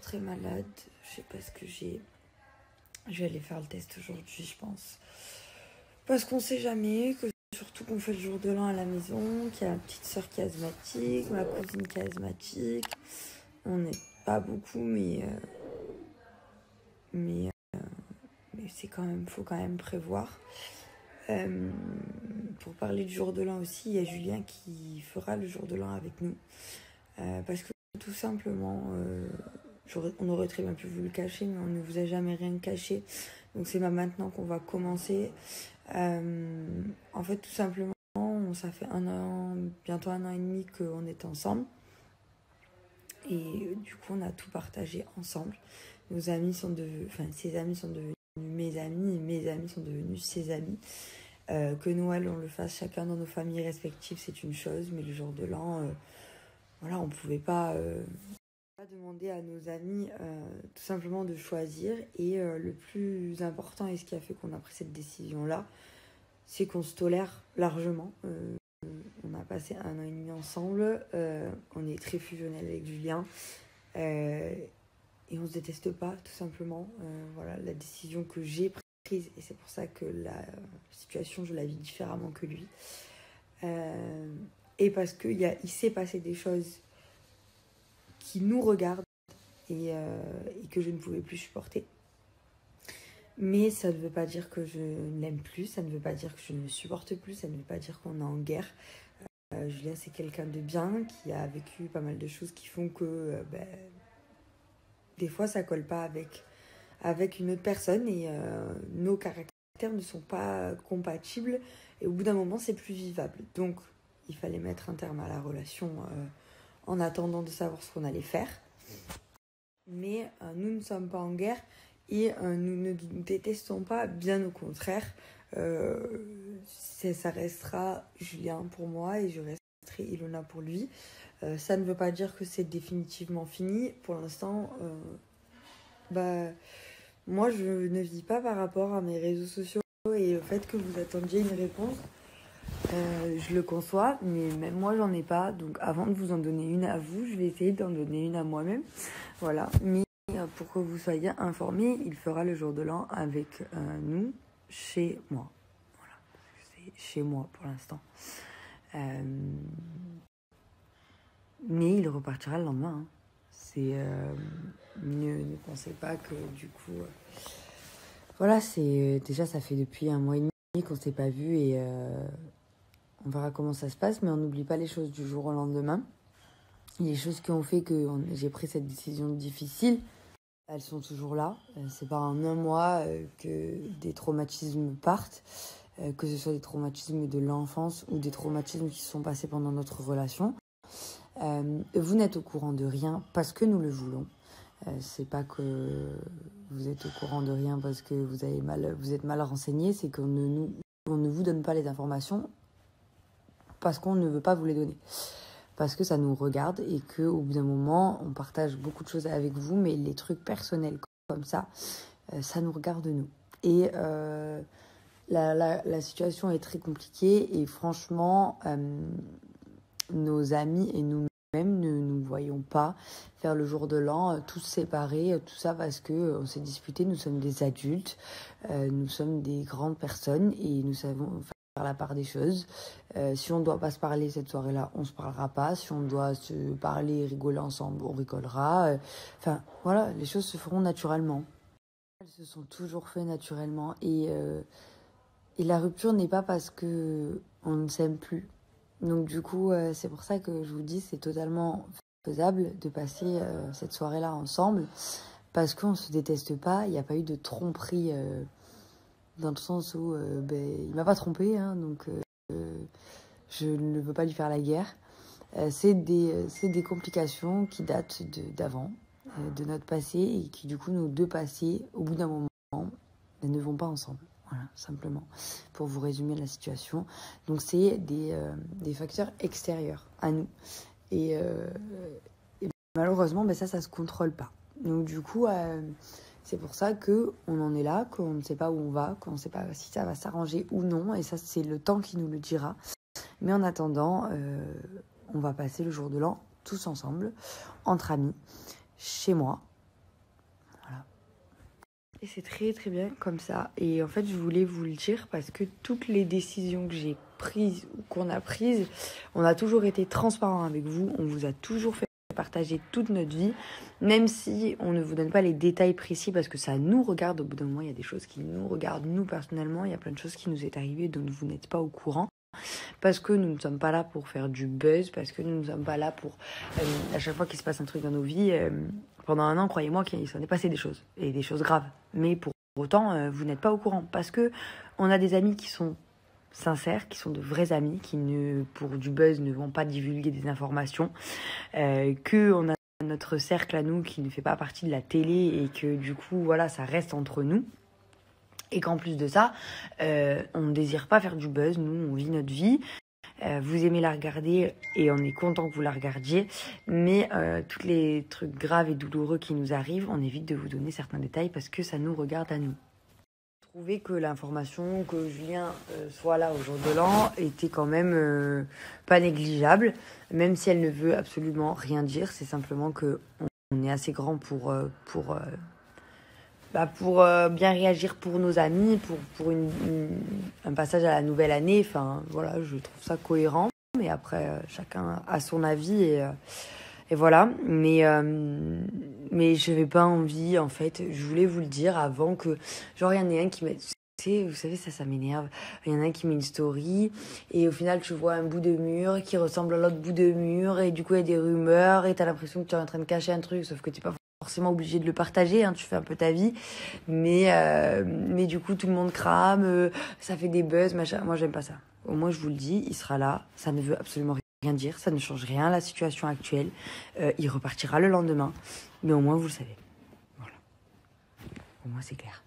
très malade. Je sais pas ce que j'ai. Je vais aller faire le test aujourd'hui, je pense. Parce qu'on sait jamais, que surtout qu'on fait le jour de l'an à la maison, qu'il y a ma petite soeur qui est asthmatique, ma cousine qui est asthmatique. On n'est pas beaucoup, mais c'est quand même, faut quand même prévoir. Pour parler du jour de l'an aussi, il y a Julien qui fera le jour de l'an avec nous. Parce que tout simplement, on aurait très bien pu vous le cacher, mais on ne vous a jamais rien caché. Donc c'est maintenant qu'on va commencer. En fait, tout simplement, ça fait bientôt un an et demi qu'on est ensemble. Et du coup, on a tout partagé ensemble. Ses amis sont devenus mes amis, et mes amis sont devenus ses amis. Que Noël, on le fasse chacun dans nos familles respectives, c'est une chose, mais le jour de l'an, voilà, on ne pouvait pas demander à nos amis tout simplement de choisir. Et le plus important, et ce qui a fait qu'on a pris cette décision-là, c'est qu'on se tolère largement. On a passé un an et demi ensemble, on est très fusionnel avec Julien, et on se déteste pas, tout simplement. Voilà, la décision que j'ai prise, et c'est pour ça que la situation, je la vis différemment que lui. Et parce qu'il s'est passé des choses qui nous regardent et que je ne pouvais plus supporter. Mais ça ne veut pas dire que je ne l'aime plus, ça ne veut pas dire que je ne le supporte plus, ça ne veut pas dire qu'on est en guerre. Julien, c'est quelqu'un de bien, qui a vécu pas mal de choses qui font que des fois ça colle pas avec une autre personne, et nos caractères ne sont pas compatibles, et au bout d'un moment c'est plus vivable. Donc il fallait mettre un terme à la relation en attendant de savoir ce qu'on allait faire. Mais nous ne sommes pas en guerre, et nous ne nous détestons pas, bien au contraire. Ça restera Julien pour moi, et je resterai Ilona pour lui. Ça ne veut pas dire que c'est définitivement fini. Pour l'instant, moi je ne vis pas par rapport à mes réseaux sociaux et au fait que vous attendiez une réponse. Je le conçois, mais même moi j'en ai pas. Donc avant de vous en donner une à vous, je vais essayer d'en donner une à moi-même. Voilà. Mais pour que vous soyez informés, il fera le jour de l'an avec nous chez moi. Voilà. C'est chez moi pour l'instant. Mais il repartira le lendemain. Hein. Ne pensez pas que du coup... Voilà, déjà ça fait depuis un mois et demi qu'on s'est pas vu, et on verra comment ça se passe, mais on n'oublie pas les choses du jour au lendemain. Les choses qui ont fait que j'ai pris cette décision difficile, elles sont toujours là. C'est pas en un mois que des traumatismes partent, que ce soit des traumatismes de l'enfance ou des traumatismes qui se sont passés pendant notre relation. Vous n'êtes au courant de rien parce que nous le voulons. C'est pas que vous êtes au courant de rien parce que vous êtes mal renseigné, c'est qu'on ne vous donne pas les informations parce qu'on ne veut pas vous les donner. Parce que ça nous regarde, et qu'au bout d'un moment, on partage beaucoup de choses avec vous, mais les trucs personnels comme ça, ça nous regarde nous. Et la situation est très compliquée, et franchement, nos amis et nous-mêmes ne nous voyons pas faire le jour de l'an, tous séparés, tout ça parce qu'on s'est disputé. Nous sommes des adultes, nous sommes des grandes personnes, et nous savons faire la part des choses. Si on ne doit pas se parler cette soirée-là, on ne se parlera pas. Si on doit se parler et rigoler ensemble, on rigolera. Enfin, voilà, les choses se feront naturellement. Elles se sont toujours faites naturellement. Et la rupture n'est pas parce qu'on ne s'aime plus. Donc du coup, c'est pour ça que je vous dis, c'est totalement faisable de passer cette soirée-là ensemble, parce qu'on ne se déteste pas. Il n'y a pas eu de tromperie, dans le sens où il m'a pas trompé, hein, donc je ne veux pas lui faire la guerre. C'est des complications qui datent d'avant, de notre passé, et qui du coup, nos deux passés, au bout d'un moment, ne vont pas ensemble. Voilà, simplement, pour vous résumer la situation. Donc c'est des facteurs extérieurs à nous. Et malheureusement, ça se contrôle pas. Donc du coup, c'est pour ça qu'on en est là, qu'on ne sait pas où on va, qu'on ne sait pas si ça va s'arranger ou non. Et ça, c'est le temps qui nous le dira. Mais en attendant, on va passer le jour de l'an tous ensemble, entre amis, chez moi. Et c'est très très bien comme ça. Et en fait, je voulais vous le dire parce que toutes les décisions que j'ai prises ou qu'on a prises, on a toujours été transparent avec vous. On vous a toujours fait partager toute notre vie, même si on ne vous donne pas les détails précis parce que ça nous regarde. Au bout d'un moment, il y a des choses qui nous regardent, nous personnellement. Il y a plein de choses qui nous est arrivées dont vous n'êtes pas au courant. Parce que nous ne sommes pas là pour faire du buzz, parce que nous ne sommes pas là pour... à chaque fois qu'il se passe un truc dans nos vies, pendant un an, croyez-moi qu'il s'en est passé des choses, et des choses graves. Mais pour autant, vous n'êtes pas au courant, parce que on a des amis qui sont sincères, qui sont de vrais amis, qui pour du buzz ne vont pas divulguer des informations, qu'on a notre cercle à nous qui ne fait pas partie de la télé, et que du coup, voilà, ça reste entre nous. Et qu'en plus de ça, on ne désire pas faire du buzz, nous on vit notre vie, vous aimez la regarder et on est content que vous la regardiez, mais tous les trucs graves et douloureux qui nous arrivent, on évite de vous donner certains détails parce que ça nous regarde à nous. Je trouvais que l'information que Julien soit là au jour de l'an était quand même pas négligeable, même si elle ne veut absolument rien dire, c'est simplement qu'on est assez grand pour bien réagir pour nos amis, pour un passage à la nouvelle année. Enfin, voilà, je trouve ça cohérent. Mais après, chacun a son avis et voilà. Mais je n'avais pas envie, en fait. Je voulais vous le dire avant que... Genre, il y en a un qui m'a... Vous savez, ça m'énerve. Il y en a un qui met une story et au final, tu vois un bout de mur qui ressemble à l'autre bout de mur et du coup, il y a des rumeurs et tu as l'impression que tu es en train de cacher un truc, sauf que tu n'es pas forcément obligé de le partager, hein, tu fais un peu ta vie, mais du coup tout le monde crame, ça fait des buzz, machin. Moi j'aime pas ça. Au moins je vous le dis, il sera là, ça ne veut absolument rien dire, ça ne change rien à la situation actuelle, il repartira le lendemain, mais au moins vous le savez. Voilà. Au moins c'est clair.